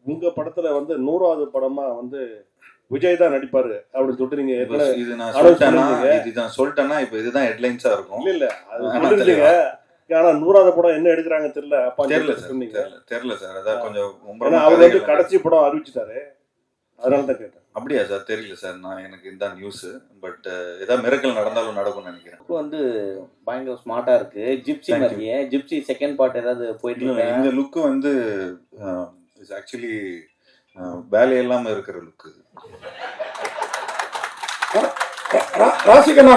உங்க படத்துல வந்து 100வது படமா வந்து விஜய் தான் நடிப்பாரு அப்படின்னு சொல்லிட்டு நீங்க இது நான் சொல்லிட்டேன்னா இதுதான் சொல்லிட்டேன்னா இப்போ இதுதான் ஹெட்லைன்ஸா இருக்கும். இல்ல அது சொல்லிருக்கீங்க. ஆனா 100வது படம் என்ன எடுக்கிறாங்க தெரியல. அப்பா தெரியல சார். அதான் கொஞ்சம் அவர் வந்து கடைசி படம் அறிவிச்சுட்டாரு. அதனால தான் கேட்டேன். அப்படியா சார்? தெரியல சார். நான் எனக்கு இதுதான் நியூஸ். பட் ஏதாவது மிரக்கல் நடந்தாலும் நடக்கும்னு நினைக்கிறேன். வந்து பயங்கர ஸ்மார்ட்டா இருக்கு. ஜிப்சி மாதிரியே. ஜிப்சி செகண்ட் பார்ட் ஏதாவது போயிட்டு இல்லை, இந்த லுக்கு வந்து இஸ் ஆக்சுவலி வேலையெல்லாம் இருக்கிற லுக்கு. ராசிகண்ணா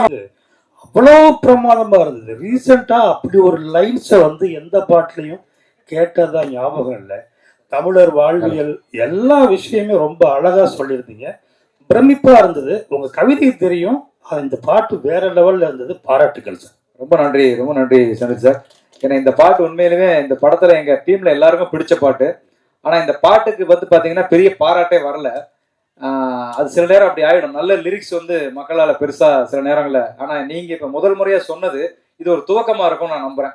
அவ்வளோ பிரமாதமா இருந்தது. ரீசெண்டா அப்படி ஒரு லைன்ஸை வந்து எந்த பாட்டிலையும் கேட்டதா ஞாபகம் இல்லை. தமிழர் வாழ்வியல் எல்லா விஷயமே ரொம்ப அழகா சொல்லியிருந்தீங்க. பிரமிப்பா இருந்தது. உங்க கவிதை தெரியும். இந்த பாட்டு வேற லெவல்ல இருந்தது. பாராட்டுகள் சார். ரொம்ப நன்றி, ரொம்ப நன்றி சந்தித் சார். ஏன்னா இந்த பாட்டு உண்மையிலுமே இந்த படத்துல எங்க டீம்ல எல்லாருக்கும் பிடிச்ச பாட்டு. ஆனா இந்த பாட்டுக்கு வந்து பாத்தீங்கன்னா பெரிய பாராட்டே வரல. அது சில நேரம் அப்படி ஆயிடும். நல்ல லிரிக்ஸ் வந்து மக்களால பெருசா சில நேரங்கள்ல. ஆனா நீங்க இப்ப முதல் முறையா சொன்னது இது ஒரு துவக்கமா இருக்கும் நான் நம்புறேன்.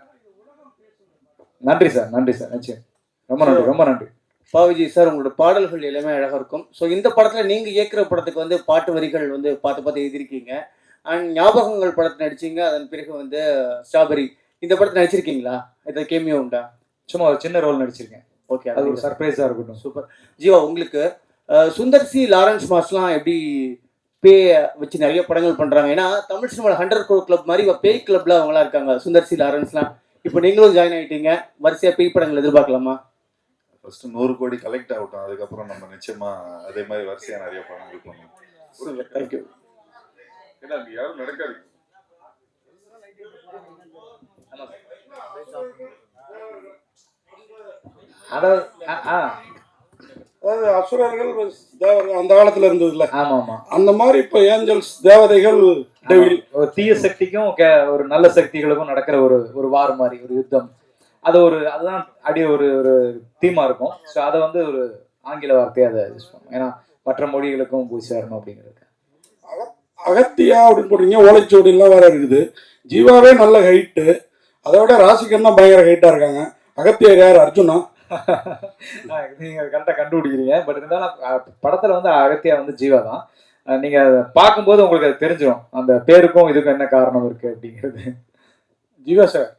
நன்றி சார், நன்றி சார். நிச்சயம். ரொம்ப நன்றி, ரொம்ப நன்றி. பாவிஜி சார், உங்களோட பாடல்கள் எல்லாமே அழகா இருக்கும். ஸோ இந்த படத்துல நீங்க இயக்குற படத்துக்கு வந்து பாட்டு வரிகள் வந்து பார்த்து எழுதியிருக்கீங்க. அண்ட் ஞாபகங்கள் படத்தை நடிச்சீங்க. அதன் பிறகு வந்து ஸ்ட்ராபெரி இந்த படத்தை நடிச்சிருக்கீங்களா? இது கேமியோ உண்டா? சும்மா ஒரு சின்ன ரோல் நடிச்சிருக்கேன். ஓகே, அது ஒரு சர்ப்ரைஸா இருக்கட்டும். சூப்பர். ஜீவா, உங்களுக்கு சுந்தர் சி லாரன்ஸ் மாஸ்லாம் எப்படி பேய் வச்சு நிறைய படங்கள் பண்றாங்க. ஏன்னா தமிழ் சினிமாவில் 100 crore கிளப் மாதிரி பேய் கிளப்ல அவங்களா இருக்காங்க. சுந்தர் சி லாரன்ஸ்லாம் இப்போ நீங்களும் ஜாயின் ஆகிட்டீங்க. வரிசையா பேய் படங்கள் எதிர்பார்க்கலாமா? ஃபர்ஸ்ட் 100 கோடி கலெக்ட் ஆகட்டும். அதுக்கப்புறம் நம்ம நிச்சயமா அதே மாதிரி வரிசையா நிறைய படங்கள் பண்ணுவோம். தேங்க்யூ. ஏன்னா யாரும் நடக்காது. அதாவது அசுரர்கள் தேவர்கள் அந்த காலத்துல இருந்ததுல. ஆமா ஆமா. அந்த மாதிரி இப்ப ஏஞ்சல்ஸ் தேவதைகள் டெவில். ஒரு தீய சக்திக்கும் ஒரு நல்ல சக்திகளுக்கும் நடக்கிற ஒரு வார் மாதிரி ஒரு யுத்தம். அதுதான் அடி ஒரு தீமா இருக்கும். ஸோ அதை வந்து ஒரு ஆங்கில வார்த்தையை அதை யூஸ் பண்ணுவோம். ஏன்னா மற்ற மொழிகளுக்கும் போய் சேரணும் அப்படிங்கிறது. அகத்தியா அப்படின்னு போட்டீங்க. ஓலைச்சோடி எல்லாம் வேற இருக்குது. ஜீவாவே நல்ல ஹைட்டு. அதோட ராசிகன் தான் பயங்கர ஹைட்டா இருக்காங்க. அகத்தியர் யார்? அர்ஜுனா? நீங்க கரெக்டா கண்டுபிடிக்கிறீங்க. பட் இருந்தாலும் படத்துல வந்து அகத்தியா வந்து ஜீவா தான். நீங்க பார்க்கும்போது உங்களுக்கு அது தெரிஞ்சிடும் அந்த பேருக்கும் இதுக்கும் என்ன காரணம் இருக்கு அப்படிங்கிறது. ஜீவா சார்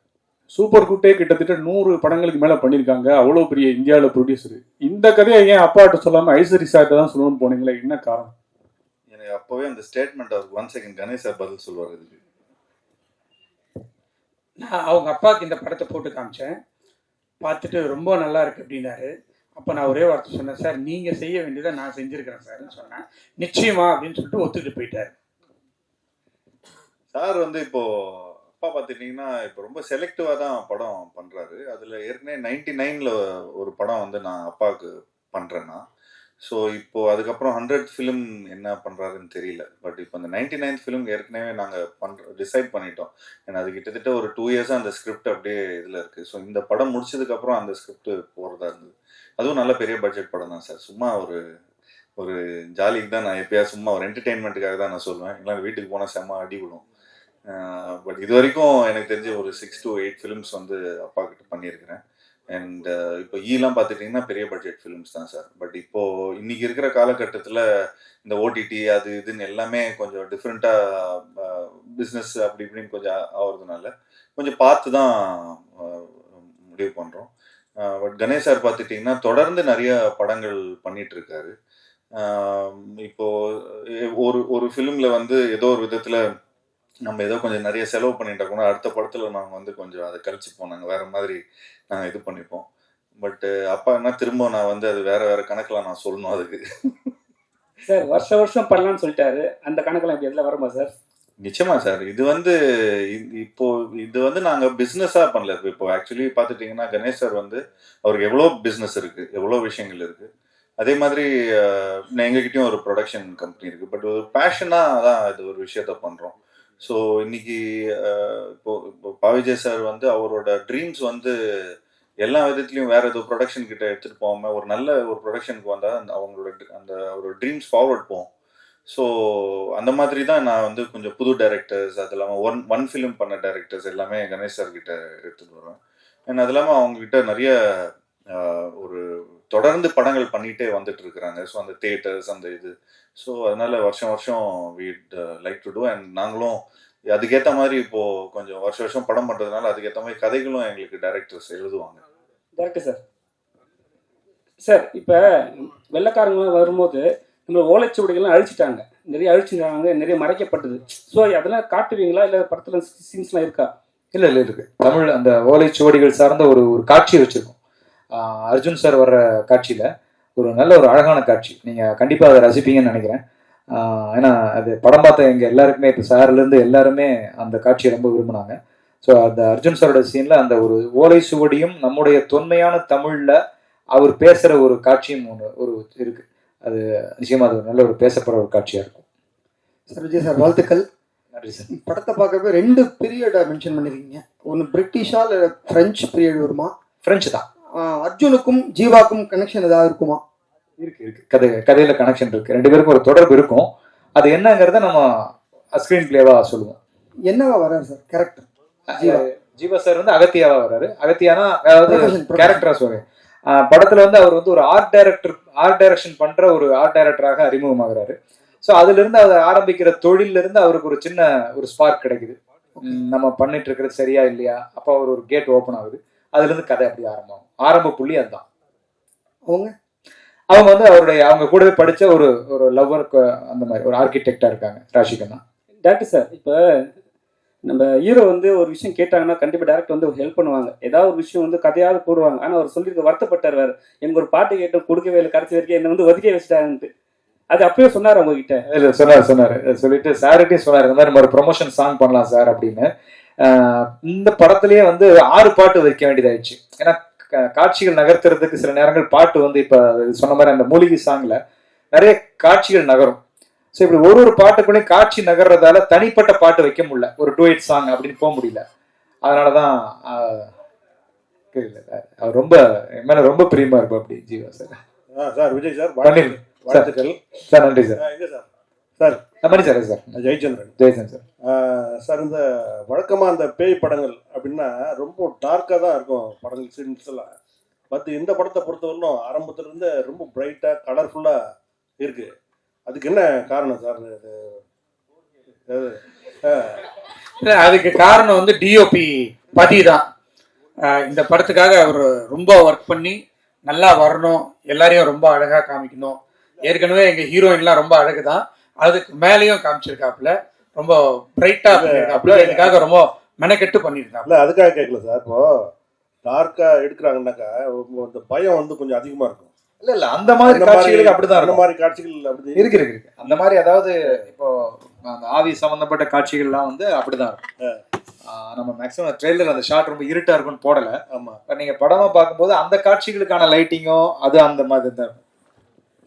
சூப்பர் குட்டே கிட்டத்தட்ட 100 படங்களுக்கு மேல பண்ணியிருக்காங்க. அவ்வளோ பெரிய இந்தியாவில் ப்ரொடியூசர். இந்த கதையை ஏன் அப்பாட்ட சொல்லாம ஐஸ்வரி சார்ட்ட தான் சொல்லணும்னு போனீங்களே, என்ன காரணம்? எனக்கு அப்பவே அந்த ஸ்டேட்மெண்ட் அவருக்கு 1 செகண்ட் கணேஷ் சார் பதில் சொல்லுவார். இதுக்கு நான் அவங்க அப்பாவுக்கு இந்த படத்தை போட்டு காமிச்சேன். பார்த்துட்டு ரொம்ப நல்லா இருக்கு அப்படின்னாரு. அப்போ நான் ஒரே வார்த்தை சொன்னேன், சார் நீங்கள் செய்ய வேண்டியதை நான் செஞ்சுருக்கிறேன் சார்ன்னு சொன்னேன். நிச்சயமா அப்படின்னு சொல்லிட்டு ஒத்துக்கிட்டு போயிட்டார். சார் வந்து இப்போ அப்பா பார்த்துட்டிங்கன்னா இப்போ ரொம்ப செலக்டிவாக தான் படம் பண்ணுறாரு. அதில் ஏற்கனவே 99ல் ஒரு படம் வந்து நான் அப்பாவுக்கு பண்ணுறேன்னா. ஸோ இப்போது அதுக்கப்புறம் 100th ஃபிலிம் என்ன பண்ணுறாருன்னு தெரியல. பட் இப்போ அந்த 99th ஃபிலிம் ஏற்கனவே நாங்கள் டிசைட் பண்ணிட்டோம். ஏன்னா அது கிட்டத்தட்ட ஒரு 2 இயர்ஸாக அந்த ஸ்கிரிப்ட் அப்படியே இதில் இருக்குது. ஸோ இந்த படம் முடிச்சதுக்கப்புறம் அந்த ஸ்கிரிப்ட் போகிறதா இருந்தது. அதுவும் நல்ல பெரிய பட்ஜெட் படம் தான் சார். சும்மா ஒரு ஜாலிக்கு தான் நான் எப்போயா சும்மா ஒரு என்டர்டெயின்மெண்ட்டுக்காக தான் நான் சொல்லுவேன். இல்லை வீட்டுக்கு போனால் செம்ம அடி விடும். பட் இது வரைக்கும் எனக்கு தெரிஞ்ச ஒரு 6 to 8 ஃபிலிம்ஸ் வந்து அப்பா கிட்ட பண்ணியிருக்கிறேன். அண்ட் இப்போ ஈலாம் பார்த்துட்டிங்கன்னா பெரிய பட்ஜெட் ஃபிலிம்ஸ் தான் சார். பட் இப்போது இன்றைக்கி இருக்கிற காலகட்டத்தில் இந்த ஓடிடி அது இதுன்னு எல்லாமே கொஞ்சம் டிஃப்ரெண்ட்டாக பிஸ்னஸ் அப்படி இப்படின்னு கொஞ்சம் ஆகிறதுனால கொஞ்சம் பார்த்து தான் முடிவு பண்ணுறோம். பட் கணேஷ் சார் பார்த்துட்டிங்கன்னா தொடர்ந்து நிறைய படங்கள் பண்ணிகிட்ருக்காரு. இப்போது ஒரு ஃபிலிமில் வந்து ஏதோ ஒரு விதத்தில் நம்ம ஏதோ கொஞ்சம் நிறைய செலவு பண்ணிட்டா கூட அடுத்த படத்தில் நாங்கள் வந்து கொஞ்சம் அதை கழிச்சுப்போம். நாங்கள் வேறு மாதிரி நாங்கள் இது பண்ணிப்போம். பட்டு அப்பா என்ன திரும்ப நான் வந்து அது வேறு கணக்கில் நான் சொல்லணும் அதுக்கு. சார் வருஷம் பண்ணலான்னு சொல்லிட்டாரு. அந்த கணக்கில் இப்படி எதில் வருமா சார்? நிச்சயமா சார். இது வந்து நாங்கள் பிஸ்னஸாக பண்ணல. இப்போ ஆக்சுவலி பார்த்துட்டிங்கன்னா கணேஷ் சார் வந்து அவருக்கு எவ்வளோ பிஸ்னஸ் இருக்குது, எவ்வளோ விஷயங்கள் இருக்குது. அதே மாதிரி எங்ககிட்டயும் ஒரு ப்ரொடக்ஷன் கம்பெனி இருக்குது. பட் ஒரு பேஷனாக தான் இது ஒரு விஷயத்த பண்ணுறோம். ஸோ இன்னைக்கு இப்போ பாவிஜய் சார் வந்து அவரோட ட்ரீம்ஸ் வந்து எல்லா விதத்துலையும் வேற ஏதோ ப்ரொடக்ஷன் கிட்ட எடுத்துகிட்டு போகாமல் ஒரு நல்ல ஒரு ப்ரொடக்ஷனுக்கு வந்தால் அவரோட ட்ரீம்ஸ் ஃபார்வர்ட் போகும். ஸோ அந்த மாதிரி தான் நான் வந்து கொஞ்சம் புது டைரக்டர்ஸ், அது இல்லாமல் ஒன் ஃபிலிம் பண்ண டைரக்டர்ஸ் எல்லாமே கணேஷ் சார் கிட்ட எடுத்துகிட்டு வருவேன். அண்ட் அது இல்லாமல் அவங்கக்கிட்ட நிறைய ஒரு தொடர்ந்து படங்கள் பண்ணிகிட்டே வந்துட்டு இருக்கிறாங்க. ஸோ அந்த தியேட்டர்ஸ் அந்த இது, ஸோ அதனால வருஷம் வருஷம் வீட் லைக் டு டூ. அண்ட் நாங்களும் அதுக்கேற்ற மாதிரி இப்போது கொஞ்சம் வருஷம் வருஷம் படம் பண்ணுறதுனால அதுக்கேற்ற மாதிரி கதைகளும் எங்களுக்கு டைரக்டர்ஸ் எழுதுவாங்க. Correct sir. சார் இப்போ வெள்ளைக்காரங்க வரும்போது நம்ம ஓலைச்சுவடிகள்லாம் அழிச்சிட்டாங்க, நிறைய அழிச்சிட்டாங்க, நிறைய மறைக்கப்பட்டது. ஸோ அதெல்லாம் காட்டுவீங்களா, இல்லை படத்தில் சீன்ஸ்லாம் இருக்கா? இல்லை இருக்கு. தமிழ் அந்த ஓலைச்சுவடிகள் சார்ந்த ஒரு ஒரு காட்சி வச்சிருக்கோம். அர்ஜுன் சார் வர்ற காட்சியில் ஒரு நல்ல ஒரு அழகான காட்சி, நீங்கள் கண்டிப்பாக அதை ரசிப்பீங்கன்னு நினைக்கிறேன். ஏன்னா அது படம் பார்த்த எங்கள் எல்லாருக்குமே, இப்போ சார்லேருந்து எல்லாருமே அந்த காட்சியை ரொம்ப விரும்பினாங்க. ஸோ அந்த அர்ஜுன் சாரோட சீனில் அந்த ஒரு ஓலை சுவடியும் நம்முடைய தொன்மையான தமிழில் அவர் பேசுகிற ஒரு காட்சியும் ஒரு இருக்குது. அது நிச்சயமாக அது நல்ல ஒரு பேசப்படுற ஒரு காட்சியாக இருக்கும். சார் விஜய் சார் வாழ்த்துக்கள். நன்றி சார். படத்தை பார்க்கறப்ப 2 பீரியடை மென்ஷன் பண்ணியிருக்கீங்க. ஒன்று பிரிட்டிஷா இல்லை ஃப்ரெஞ்சு பீரியட் வருமா? ஃப்ரெஞ்சு தான். அர்ஜுனுக்கும் ஜீவாக்கும் கனெக்ஷன் ஏதாவது இருக்குமா? இருக்கு. கதையில கனெக்ஷன் இருக்கு. 2 பேருக்கும் ஒரு தொடர்பு இருக்கும். அது என்னங்கிறத நம்ம ஸ்கிரீன் பிளேவா சொல்லுவோம். என்னவா வராரு சார் கேரக்டர்? ஜீவா சார் வந்து அகத்தியாவா வராரு. அகத்தியானா அதாவது கேரக்டரா சொல்றேன். படத்துல வந்து அவர் வந்து ஒரு ஆர்ட் டைரக்ஷன் பண்ற ஒரு ஆர்ட் டைரக்டராக அறிமுகமாகிறாரு. ஸோ அதுல இருந்து அவர் ஆரம்பிக்கிற தொழில இருந்து அவருக்கு ஒரு சின்ன ஒரு ஸ்பார்க் கிடைக்குது. நம்ம பண்ணிட்டு இருக்கிறது சரியா இல்லையா, அப்போ அவர் ஒரு கேட் ஓப்பன் ஆகுது. அதுல இருந்து கதை அப்படி ஆரம்ப புள்ளி அதுதான். அவங்க வந்து அவங்க கூடவே படிச்ச ஒரு லவ்வர், அந்த மாதிரி ஒரு ஆர்கிடெக்டா இருக்காங்க ராஷிகண்ணா. டாக்டர் சார், இப்போ நம்ம ஹீரோ வந்து ஒரு விஷயம் கேட்டாங்கன்னா கண்டிப்பாக டேரக்டர் வந்து ஹெல்ப் பண்ணுவாங்க. ஏதாவது ஒரு விஷயம் வந்து கதையாவது போடுவாங்க. ஆனால் அவர் சொல்லியிருக்க வருத்தப்பட்டார், வேறு எனக்கு ஒரு பாட்டு கேட்டு கொடுக்கவே இல்லை, கடைசி வரைக்கும் என்னை வந்து ஒதுக்கி வச்சுட்டாங்கன்ட்டு. அது அப்பயே சொன்னார் உங்ககிட்ட? இல்லை சொன்னார். சொல்லிட்டு சார்கிட்டையும் சொன்னார், இந்த மாதிரி நம்ம ஒரு ப்ரொமோஷன் சாங் பண்ணலாம் சார் அப்படின்னு. இந்த படத்துலயே வந்து 6 பாட்டு வைக்க வேண்டியதாயிடுச்சு. ஏன்னா காட்சிகள் நகர்த்துறதுக்கு சில நேரங்கள் பாட்டு வந்து இப்போ சொன்ன மாதிரி அந்த மூலிகை சாங்ல நிறைய காட்சிகள் நகரும். ஸோ இப்படி ஒரு பாட்டுக்குள்ளேயும் காட்சி நகர்றதால தனிப்பட்ட பாட்டு வைக்க முடியல, ஒரு டூயட் சாங் அப்படின்னு போக முடியல. அதனாலதான் அவர் ரொம்ப என் மேல ரொம்ப பிரியமா இருப்பா அப்படி Jeeva sir. Sir Vijay sir வாழ்த்துக்கள் சார். நன்றி sir. Sir Mani sir. Sir Jayachandran sir. Sir இந்த வழக்கமாக அந்த பேய் படங்கள் அப்படின்னா ரொம்ப டார்க்காக தான் இருக்கும் படங்கள், சீன்ஸ் எல்லாம். பட் இந்த படத்தை பொறுத்தவரையிலும் ஆரம்பத்துலேருந்து ரொம்ப பிரைட்டாக கலர்ஃபுல்லாக இருக்குது. அதுக்கு என்ன காரணம் சார்? அதுக்கு காரணம் வந்து டிஓபி பதி தான். இந்த படத்துக்காக அவர் ரொம்ப ஒர்க் பண்ணி நல்லா வரணும், எல்லாரையும் ரொம்ப அழகாக காமிக்கணும். ஏற்கனவே எங்கள் ஹீரோயின்லாம் ரொம்ப அழகு தான், அதுக்கு மேலேயும் காமிச்சிருக்காப்புல, ரொம்ப பிரைட்டா பண்ணிருக்காப்புல. இதுக்காக ரொம்ப மெனக்கெட்டு பண்ணிருக்காப்புல. அதுக்காக கேட்கல சார். இப்போ டார்க்கா எடுக்கிறாங்கன்னாக்கா அந்த பயம் வந்து கொஞ்சம் அதிகமா இருக்கும். இல்ல அந்த மாதிரி காட்சிகளுக்கு அப்படிதான் இருக்கும். அந்த மாதிரி காட்சிகள் அப்படி இருக்கு. அந்த மாதிரி அதாவது இப்போ அந்த ஆவி சம்பந்தப்பட்ட காட்சிகள்லாம் வந்து அப்படிதான் இருக்கும். நம்ம மேக்ஸிமம் ட்ரெய்லர் அந்த ஷாட் ரொம்ப இருட்டா இருக்கும்னு போடல. ஆமா, நீங்க படமா பார்க்கும்போது அந்த காட்சிகளுக்கான லைட்டிங்கோ அது அந்த மாதிரி தான்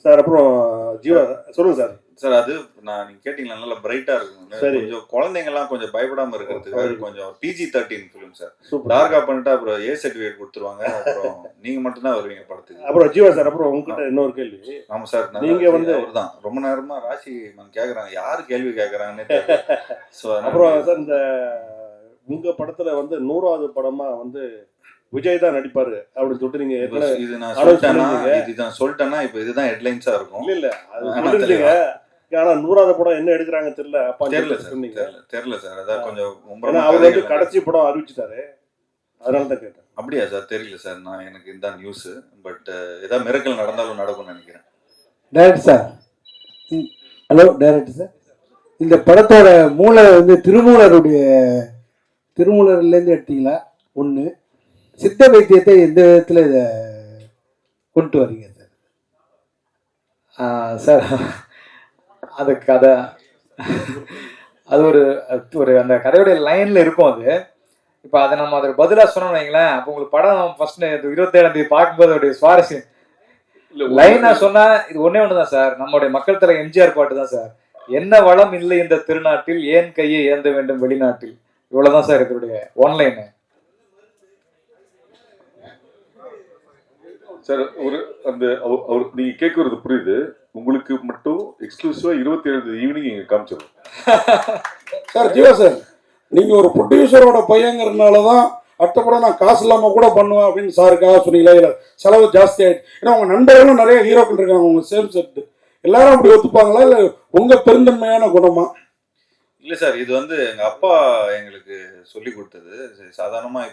சார். அப்புறம் ஜீவா சொல்லுங்க சார். சார் அது நீங்க கேட்டீங்களா, நல்லா பிரைட்டா இருக்கும். கொஞ்சம் குழந்தைங்க எல்லாம் கொஞ்சம் பயப்படாம இருக்கிறதுக்கு கொஞ்சம் PG-13 ஃபிலிம் சார். டார்க்கா பண்ணிட்டு அப்புறம் A சர்டிஃபிகேட் கொடுத்துருவாங்க. அப்புறம் நீங்க மட்டும் தான் வருவீங்க படத்துக்கு. அப்புறம் ஜீவா சார், அப்புறம் உங்ககிட்ட இன்னொரு கேள்வி. ஆமா சார், நீங்க வந்து அவர்தான் ரொம்ப நேரமா ராசி கேக்குறாங்க, யாரு கேள்வி கேக்குறாங்கன்னு. அப்புறம் சார் இந்த உங்க படத்துல வந்து 100வது படமா வந்து விஜய் தான் நடிப்பாரு அப்படின்னு சொல்லிட்டு நீங்க இது நான் சொல்லிட்டேன்னா, இதுதான் சொல்லிட்டேன்னா இப்ப இதுதான் ஹெட்லைன்ஸா இருக்கும். இல்ல அது ஆனா 100வது படம் என்ன எடுக்கிறாங்க தெரியல. அப்பா தெரியல சார். அதான் கொஞ்சம் அவர் வந்து கடைசி படம் அறிவிச்சுட்டாரு, அதனால தான் கேட்டேன். அப்படியா சார்? தெரியல சார். நான் எனக்கு இதுதான் நியூஸ். பட் ஏதாவது மிரக்கல் நடந்தாலும் நடக்கும்னு நினைக்கிறேன். Director sir, hello director sir, இந்த படத்தோட மூளை வந்து திருமூலர்லேருந்து எடுத்தீங்களா? ஒன்று, சித்த வைத்தியத்தை எந்த விதத்தில் இதை கொண்டு வரீங்க சார்? சார் அது கதை, அது ஒரு அந்த கதையோடைய லைன்ல இருக்கும். அது இப்போ அதை நம்ம அதோட பதிலாக சொன்னோம்னு வைங்களேன், அப்போ உங்களுக்கு படம் ஃபர்ஸ்ட் 27ஆம் தேதி பார்க்கும்போது அதோடைய சுவாரஸ்யம் லைனா சொன்னா இது ஒன்னே ஒண்ணுதான் சார். நம்மளுடைய மக்கள் தலை எம்ஜிஆர் பாட்டு தான் சார். என்ன வளம் இல்லை இந்த திருநாட்டில், ஏன் கையை ஏந்த வேண்டும் வெளிநாட்டில். இவ்வளவுதான் சார் இதனுடைய ஒன்லைன் சார். அவர் நீங்க கேட்கறது புரியுது. உங்களுக்கு மட்டும் எக்ஸ்க்ளூசிவா 27 ஈவினிங் இங்க காமிச்சிடும் சார். ஜீவா சார், நீங்க ஒரு ப்ரொடியூசரோட பையங்கிறதுனாலதான் அடுத்த படம் நான் காசு இல்லாமல் கூட பண்ணுவேன் அப்படின்னு சாருக்காக சொன்னீங்களா? இல்லை செலவு ஜாஸ்தி ஆகிடுச்சு? ஏன்னா உங்கள் நண்பர்களும் நிறைய ஹீரோக்கள் இருக்காங்க உங்கள் சேம் செட்டு, எல்லாரும் அப்படி ஒத்துப்பாங்களா இல்லை உங்கள் பெருந்தன்மையான குணமா? இல்லை சார், இது வந்து எங்கள் அப்பா எங்களுக்கு சொல்லி கொடுத்தது. சாதாரணமாக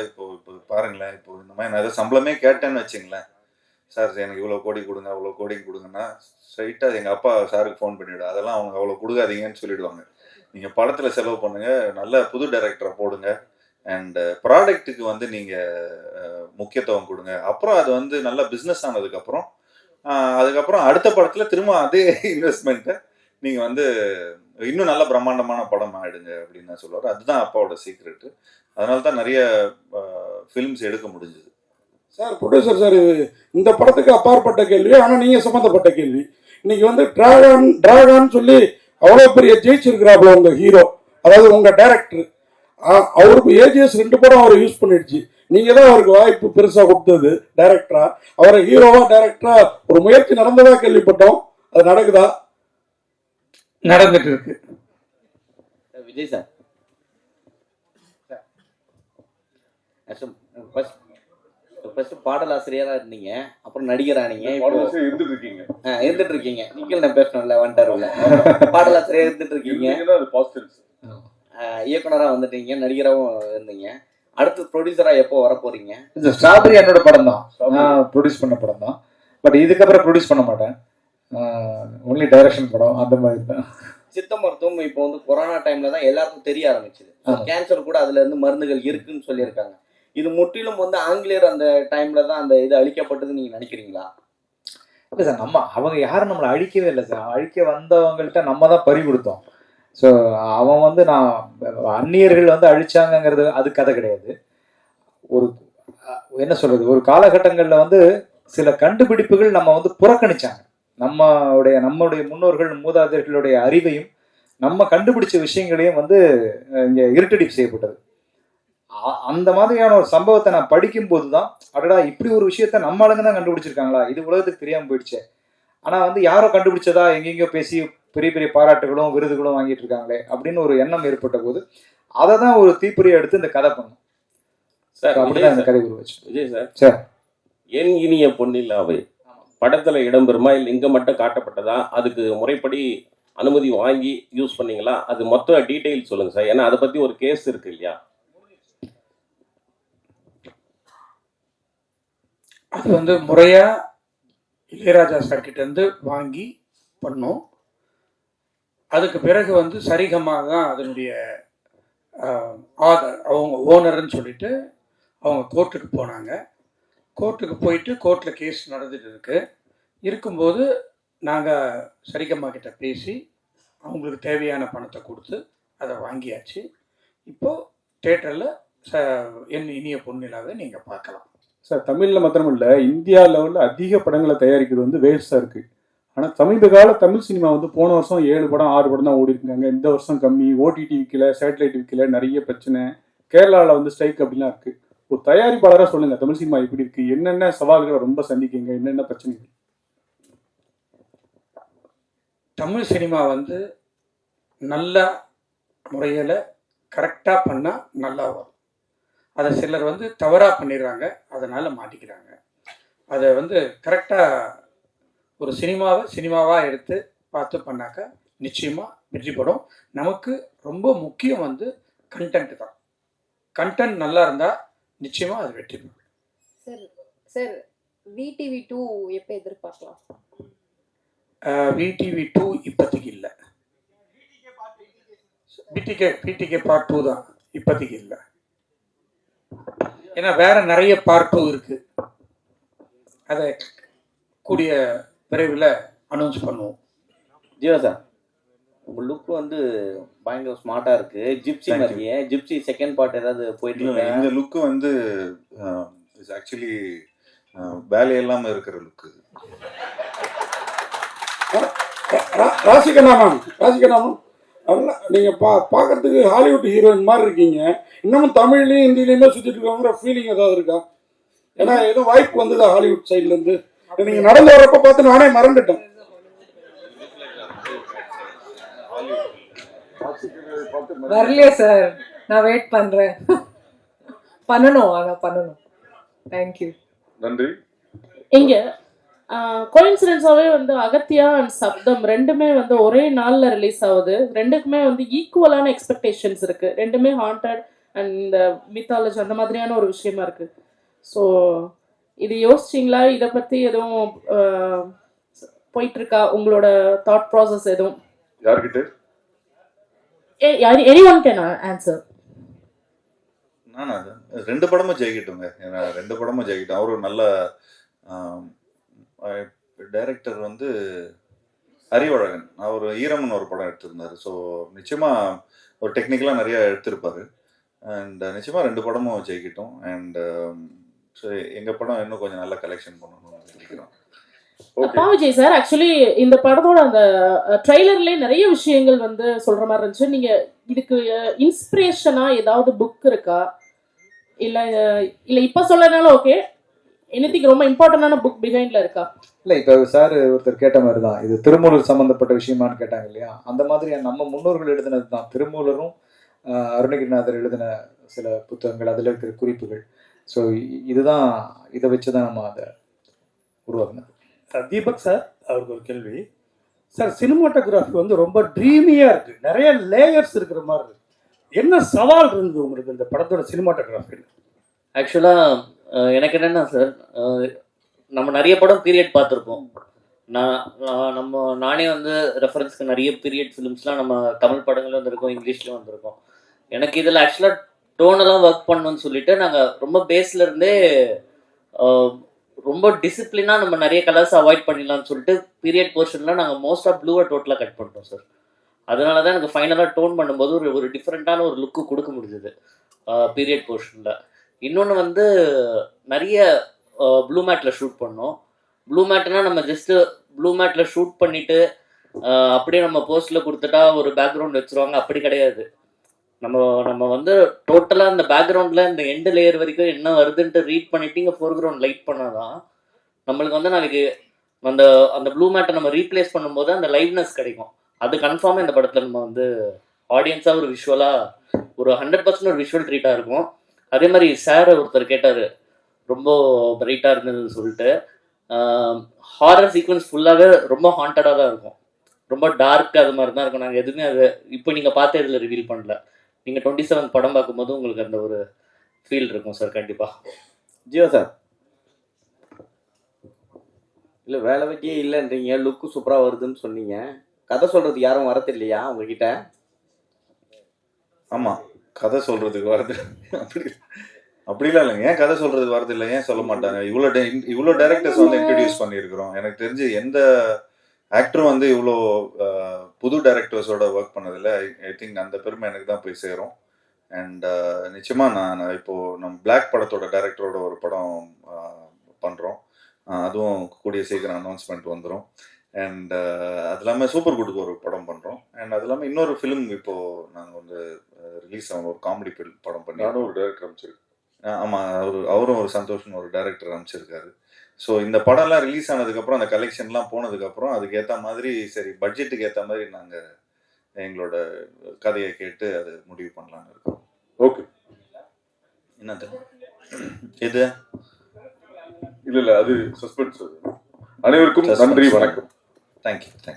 இப்போ பாருங்களேன், இப்போ இந்த மாதிரி நான் ஏதாவது சம்பளமே கேட்டேன்னு வச்சுங்களேன், சார் எனக்கு இவ்வளோ கோடி கொடுங்க அவ்வளோ கோடி கொடுங்கன்னா ஸ்ட்ரைட்டாக எங்கள் அப்பா சாருக்கு ஃபோன் பண்ணிவிடும். அதெல்லாம் அவங்க அவ்வளோ கொடுக்காதீங்கன்னு சொல்லிவிடுவாங்க. நீங்கள் படத்தில் செலவு பண்ணுங்கள், நல்ல புது டைரக்டரை போடுங்க, அண்டு ப்ராடக்ட்டுக்கு வந்து நீங்கள் முக்கியத்துவம் கொடுங்க. அப்புறம் அது வந்து நல்ல பிஸ்னஸ் ஆனதுக்கப்புறம் அதுக்கப்புறம் அடுத்த படத்தில் திரும்ப அதே இன்வெஸ்ட்மெண்ட்டை நீங்கள் வந்து இன்னும் நல்ல பிரம்மாண்டமான படம் ஆகிடுங்க அப்படின்னு தான் சொல்லுவார். அதுதான் அப்பாவோட சீக்ரெட்டு. அதனால தான் நிறைய ஃபிலிம்ஸ் எடுக்க முடிஞ்சுது. சார் ப்ரொடியூசர் சார், இது இந்த படத்துக்கு அப்பாற்பட்ட கேள்வி, ஆனால் நீங்கள் சம்மந்தப்பட்ட கேள்வி. இன்னைக்கு வந்து டிராகான்னு சொல்லி அவ்வளோ பெரிய ஜெயிச்சிருக்கிறாப்புல உங்கள் ஹீரோ, அதாவது உங்கள் டைரக்டர். அவருக்கு ஏஜிஎஸ் 2 படம் அவர் யூஸ் பண்ணிடுச்சு. நீங்கள் தான் அவருக்கு வாய்ப்பு பெருசாக கொடுத்தது டைரக்டரா. அவரை ஹீரோவா டைரக்டரா ஒரு முயற்சி நடந்ததா கேள்விப்பட்டோம், அது நடக்குதா? நடந்துட்டு இருக்கு. விஜய் சார், ஃபர்ஸ்ட் பாடலாசிரியரா இருந்தீங்க, அப்புறம் நடிகரானீங்க, இருந்துட்டு இருக்கீங்க. இருந்துட்டு இருக்கீங்க. நீங்கள் நான் பேசணும்ல வந்துட்டாருல, பாடலாசிரியர் இருந்துட்டு இருக்கீங்க, இயக்குனரா வந்துட்டீங்க, நடிகராகவும் இருந்தீங்க. அடுத்து ப்ரொடியூசரா எப்போ வர போறீங்க? ஸ்ட்ராபெரி என்னோட படம் தான், நான் ப்ரொடியூஸ் பண்ண படம் தான். பட் இதுக்கப்புறம் ப்ரொடியூஸ் பண்ண மாட்டேன், ஒன்லி டைரக்ஷன் படம் அந்த மாதிரி தான். சித்த மருத்துவம் இப்போ வந்து கொரோனா டைம்ல தான் எல்லாருக்கும் தெரிய ஆரம்பிச்சது. கேன்சர் கூட அதுல இருந்து மருந்துகள் இருக்குன்னு சொல்லியிருக்காங்க. இது முற்றிலும் வந்து ஆங்கிலேயர் அந்த டைம்ல தான் அந்த இது அழிக்கப்பட்டதுன்னு நீங்க நினைக்கிறீங்களா? இல்லை சார், அவங்க யாரும் நம்மளை அழிக்கவே இல்லை சார். அழிக்க வந்தவங்கள்ட்ட நம்ம தான் பறி கொடுத்தோம். ஸோ அவன் வந்து நான் அந்நியர்கள் வந்து அழிச்சாங்கிறது அது கதை கிடையாது. ஒரு என்ன சொல்றது, ஒரு காலகட்டங்களில் வந்து சில கண்டுபிடிப்புகள் நம்ம வந்து புறக்கணிச்சாங்க. நம்மளுடைய முன்னோர்கள் மூதாதையர்களுடைய அறிவையும் நம்ம கண்டுபிடிச்ச விஷயங்களையும் வந்து இங்கே இருட்டடிப்பு செய்யப்பட்டது. அந்த மாதிரியான ஒரு சம்பவத்தை நான் படிக்கும்போது தான், அடடா இப்படி ஒரு விஷயத்த நம்ம ஆளுங்க தான் கண்டுபிடிச்சிருக்காங்களா, இது உலகத்துக்கு தெரியாம போயிடுச்சு. ஆனா வந்து யாரோ கண்டுபிடிச்சதா எங்கெங்கயோ பேசி பெரிய பெரிய பாராட்டுகளும் விருதுகளும் வாங்கிட்டு இருக்காங்களே அப்படின்னு ஒரு எண்ணம் ஏற்பட்ட போது அதை தான் ஒரு தீப்பொறியை எடுத்து இந்த கதை பண்ணும் சார். அப்படிதான் இந்த கதை உருவாச்சு. விஜய் சார், சார் என் இனிய பொன்னிலாவை படத்துல இடம்பெறுமா இல்லை இங்க மட்டும் காட்டப்பட்டதா? அதுக்கு முறைப்படி அனுமதி வாங்கி யூஸ் பண்ணீங்களா? அது மொத்த டீட்டெயில் சொல்லுங்க சார், ஏன்னா அதை பத்தி ஒரு கேஸ் இருக்கு இல்லையா? அது வந்து முறையா இளையராஜா சார் கிட்ட இருந்து வாங்கி பண்ணோம். அதுக்கு பிறகு வந்து சரிகமாக தான் அதனுடைய அவங்க ஓனர்ன்னு சொல்லிட்டு அவங்க கோர்ட்டுக்கு போனாங்க. கோர்ட்டுக்கு போயிட்டு கோர்ட்டில் கேஸ் நடந்துட்டு இருக்கும்போது நாங்கள் சரிகம்மா கிட்ட பேசி அவங்களுக்கு தேவையான பணத்தை கொடுத்து அதை வாங்கியாச்சு. இப்போது தேட்டரில் என் இனிய பொன்னிலாவை நீங்கள் பார்க்கலாம் சார். தமிழில் மாத்திரம் இல்லை, இந்தியா லெவலில் அதிக படங்களை தயாரிக்கிறது வந்து வேஸ்டாக இருக்குது. ஆனால் சமீப கால தமிழ் சினிமா வந்து போன வருஷம் 7 படம் 6 படம் தான் ஓடி இருக்காங்க. இந்த வருஷம் கம்மி, ஓடிடி விற்கல, சேட்டலைட் விற்கல, நிறைய பிரச்சனை. கேரளாவில் வந்து ஸ்ட்ரைக் அப்படிலாம் இருக்குது. ஒரு தயாரிப்பாளராக சொல்லுங்க, தமிழ் சினிமா எப்படி இருக்கு, என்னென்ன சவால்களை ரொம்ப சந்திக்கீங்க, என்னென்ன பிரச்சனைகள்? தமிழ் சினிமா வந்து நல்ல முறையில் கரெக்டாக பண்ணால் நல்லா வரும். அதை சிலர் வந்து தவறாக பண்ணிடுறாங்க, அதனால் மாட்டிக்கிறாங்க. அதை வந்து கரெக்டாக ஒரு சினிமாவாக எடுத்து பார்த்து பண்ணாக்கா நிச்சயமாக வெற்றி படும். நமக்கு ரொம்ப முக்கியம் வந்து கண்டென்ட் தான். கண்டென்ட் நல்லா இருந்தால் நிச்சயமாக அது வெற்றி பெறும். சார் VTV 2 எப்போ எதிர்பார்க்கலாம்? VTV 2 இப்போதைக்கு இல்லை. PTK Part 2 தான் இப்போதைக்கு இல்லை. ஏன்னா வேற நிறைய Part 2 இருக்கு. அதை கூடிய விரைவில் அனௌன்ஸ் பண்ணுவோம். ஜீவா சார், உங்கள் லுக் வந்து பயங்கர ஸ்மார்ட்டாக இருக்கு. ஜிப்சி மாதிரியே. ஜிப்சி செகண்ட் பார்ட் ஏதாவது போயிட்டு இருக்கு? இந்த லுக்கு வந்து இஸ் ஆக்சுவலி வேலையெல்லாமல் இருக்கிற லுக்கு. ராசிகண்ணா மேம், நீங்கள் பார்க்கறதுக்கு ஹாலிவுட் ஹீரோயின் மாதிரி இருக்கீங்க. இன்னமும் தமிழ்லையும் ஹிந்திலையுமே சுற்றிட்டு இருக்காங்கிற ஃபீலிங் ஏதாவது இருக்கா? ஏன்னா ஏதோ வாய்ப்பு வந்ததா ஹாலிவுட் சைட்லேருந்து? நீங்கள் நடந்து வரப்போ பார்த்து நானே மறந்துட்டேன். வரலையே சார், நான் வெயிட் பண்ணுறேன். பண்ணணும், ஆனா பண்ணணும். தேங்க்யூ. நன்றி. இங்க கோயின்சிடென்ஸாவே வந்து அகத்தியா அண்ட் சப்தம் ரெண்டுமே வந்து ஒரே நாள்ல ரிலீஸ் ஆகுது. ரெண்டுக்குமே வந்து ஈக்குவலான எக்ஸ்பெக்டேஷன்ஸ் இருக்கு. ரெண்டுமே ஹாண்டட் அண்ட் இந்த மித்தாலஜி அந்த மாதிரியான ஒரு விஷயமா இருக்கு. ஸோ இது யோசிச்சிங்களா? இதை பத்தி எதுவும் போயிட்டு இருக்கா உங்களோட தாட் ப்ராசஸ் எதுவும்? யார்கிட்ட? anyone can answer. நானா ரெண்டு படமும் ஜெயிக்கட்டுங்க. ஏன்னா ரெண்டு படமும் ஜெயிக்கட்டும். அவரு நல்ல டைரக்டர் வந்து அறிவழகன். அவர் ஈரம்னு ஒரு படம் எடுத்திருந்தாரு. ஸோ நிச்சயமா ஒரு டெக்னிக்கலாக நிறைய எடுத்திருப்பாரு. அண்ட் நிச்சயமா ரெண்டு படமும் ஜெயிக்கட்டும். அண்ட் ஸோ எங்கள் படம் இன்னும் கொஞ்சம் நல்ல கலெக்ஷன் பண்ணணும்னு நினைக்கிறோம். பாவிஜய் சார், ஆக்சுவலி இந்த படத்தோட அந்த ட்ரெய்லர்லேயே நிறைய விஷயங்கள் வந்து சொல்ற மாதிரி இருந்துச்சு. நீங்க இதுக்கு இன்ஸ்பிரேஷனா ஏதாவது புக் இருக்கா? இல்ல இல்ல இப்ப சொல்லனாலும் ஓகே, எனிதிங் ரொம்ப இம்பார்ட்டன்டான புக் பிஹைண்ட்ல இருக்கா? இல்லை, இப்போ சார் ஒருத்தர் கேட்ட மாதிரி தான், இது திருமூலர் சம்மந்தப்பட்ட விஷயமானு கேட்டாங்க இல்லையா? அந்த மாதிரி நம்ம முன்னோர்கள் எழுதினது தான். திருமூலரும் அருணகிரிநாதர் எழுதின சில புத்தகங்கள், அதில் இருக்கிற குறிப்புகள். ஸோ இதுதான், இதை வச்சு தான் நம்ம அதை உருவாக்குனது. தீபக் சார், அவருக்கு ஒரு கேள்வி சார். சினிமாட்டோகிராஃபி வந்து ரொம்ப ட்ரீமியாக இருக்குது, நிறைய லேயர்ஸ் இருக்கிற மாதிரி இருக்கு. என்ன சவால் இருந்தது உங்களுக்கு இந்த படத்தோட சினிமாட்டோகிராஃபியில்? ஆக்சுவலாக எனக்கு என்னென்னா சார், நம்ம நிறைய படம் பீரியட் பார்த்துருப்போம். நானே வந்து ரெஃபரன்ஸ்க்கு நிறைய பீரியட் ஃபிலிம்ஸ்லாம் நம்ம தமிழ் படங்களும் வந்திருக்கோம், இங்கிலீஷ்லேயும் வந்திருக்கோம். எனக்கு இதில் ஆக்சுவலாக டோனெல்லாம் ஒர்க் பண்ணணும்னு சொல்லிட்டு நாங்கள் ரொம்ப பேஸ்லேருந்தே ரொம்ப டிசிப்ளினாக நம்ம நிறைய கலர்ஸ் அவாய்ட் பண்ணிடலாம்னு சொல்லிட்டு பீரியட் போர்ஷனில் நாங்கள் மோஸ்ட் ஆஃப் ப்ளூவை டோட்டலாக கட் பண்ணிட்டோம் சார். அதனால தான் எனக்கு ஃபைனலாக டோன் பண்ணும்போது ஒரு டிஃப்ரெண்ட்டான ஒரு லுக்கு கொடுக்க முடிஞ்சுது பீரியட் போர்ஷனில். இன்னொன்று வந்து நிறைய ப்ளூ மேட்டில் ஷூட் பண்ணோம். ப்ளூ மேட்னா நம்ம ஜஸ்ட்டு ப்ளூ மேட்டில் ஷூட் பண்ணிவிட்டு அப்படியே நம்ம போஸ்ட்டில் கொடுத்துட்டா ஒரு பேக்ரவுண்ட் வச்சுருவாங்க, அப்படி கிடையாது. நம்ம வந்து டோட்டலாக அந்த பேக்ரவுண்டில் இந்த எண்டு லேயர் வரைக்கும் என்ன வருதுன்ட்டு ரீட் பண்ணிவிட்டு இங்கே ஃபோர்க்ரவுண்ட் லைட் பண்ணால் தான் நம்மளுக்கு வந்து நாளைக்கு அந்த ப்ளூ மேட்டை நம்ம ரீப்ளேஸ் பண்ணும்போது அந்த லைவ்னஸ் கிடைக்கும். அது கன்ஃபார்மாக இந்த படத்தில் நம்ம வந்து ஆடியன்ஸாக ஒரு விஷுவலாக ஒரு 100% ஒரு விஷுவல் ட்ரீட்டாக இருக்கும். அதே மாதிரி சார் ஒருத்தர் கேட்டார் ரொம்ப பிரைட்டாக இருந்ததுன்னு சொல்லிட்டு. ஹாரர் சீக்வன்ஸ் ஃபுல்லாகவே ரொம்ப ஹாண்டடாக தான் இருக்கும், ரொம்ப டார்க் அது மாதிரி தான் இருக்கும். நாங்கள் எதுவுமே அதை இப்போ நீங்கள் பார்த்து இதில் ரிவீல் பண்ணல. நீங்கள் 27 படம் பார்க்கும்போது உங்களுக்கு அந்த ஒரு ஃபீல் இருக்கும் சார். கண்டிப்பாக. ஜியோ சார், இல்லை வேலை வெட்டியே இல்லைன்றீங்க, லுக்கு சூப்பராக வருதுன்னு சொன்னீங்க. கதை சொல்கிறதுக்கு யாரும் வரது இல்லையா உங்ககிட்ட? ஆமாம், கதை சொல்கிறதுக்கு வரது அப்படிலாம் இல்லைங்க. ஏன் கதை சொல்கிறதுக்கு வரது இல்லை? ஏன் சொல்ல மாட்டாங்க? இவ்வளோ டைரக்டர்ஸ் வந்து இன்ட்ரடியூஸ் பண்ணியிருக்கிறோம். எனக்கு தெரிஞ்சு எந்த ஆக்டரும் வந்து இவ்வளோ புது டைரக்டர்ஸோட ஒர்க் பண்ணதில்லை. ஐ திங்க் அந்த பெருமை எனக்கு தான் போய் சேரும். அண்ட் நிச்சயமாக நான் இப்போது நம்ம பிளாக் படத்தோட டைரக்டரோட ஒரு படம் பண்ணுறோம். அதுவும் கூடிய சீக்கிரம் அனௌன்ஸ்மெண்ட் வந்துடும். அண்ட் அது இல்லாமல் சூப்பர் குட்டுக்கு ஒரு படம் பண்ணுறோம். அண்ட் அது இல்லாமல் இன்னொரு ஃபிலிம் இப்போது நாங்கள் வந்து ரிலீஸ் ஆகணும், ஒரு காமெடி படம் பண்ணி. நானும் ஒரு டைரக்டர் அமைச்சிருக்கேன். ஆமாம், அவரும் ஒரு சந்தோஷம்னு ஒரு டைரக்டர் அமைச்சிருக்காரு. ஸோ இந்த படம்லாம் ரிலீஸ் ஆனதுக்கப்புறம், அந்த கலெக்ஷன்லாம் போனதுக்கப்புறம் அதுக்கு ஏற்ற மாதிரி சரி பட்ஜெட்டுக்கு ஏற்ற மாதிரி நாங்கள் எங்களோட கதையை கேட்டு அது முடிவு பண்ணலான்னு இருக்கோம். ஓகே, என்னது இது? இல்லை அது சஸ்பென்ஸ். அனைவருக்கும் நன்றி, வணக்கம். தேங்க்யூ.